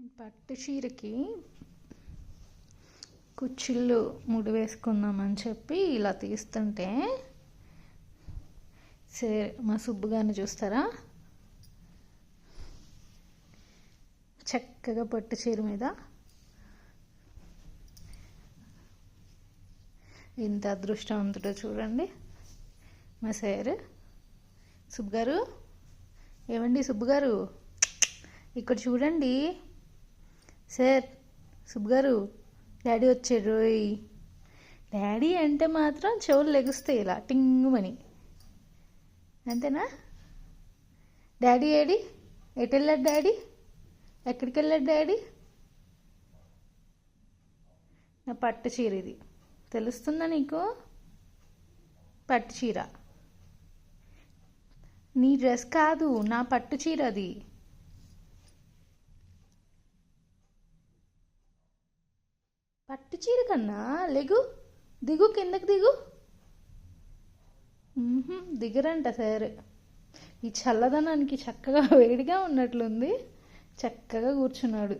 పట్టు చీరకి కుచ్చిళ్ళు ముడి వేసుకుందామని చెప్పి ఇలా తీస్తుంటే సరే మా సుబ్బుగారిని చూస్తారా, చక్కగా పట్టు చీర మీద ఇంత అదృష్టవంతుడో చూడండి మా సార్. సుబ్బుగారు, ఏమండి సుబ్బుగారు, ఇక్కడ చూడండి సార్. సుబ్బుగారు, డాడీ వచ్చాడు. డాడీ అంటే మాత్రం చెవులు లెగుస్తాయి ఇలా టింగుమని, అంతేనా? డాడీ ఏడి, ఎటు వెళ్ళాడు డాడీ, ఎక్కడికి వెళ్ళాడు డాడీ? నా పట్టు చీర ఇది, తెలుస్తుందా నీకు? పట్టు చీర నీ డ్రెస్ కాదు, నా పట్టు చీర అది. పట్టు చీర కన్నా లెగు, దిగు, కిందకి దిగు. దిగరంట సార్. ఈ చల్లదనానికి చక్కగా వేడిగా ఉన్నట్లుంది, చక్కగా కూర్చున్నాడు.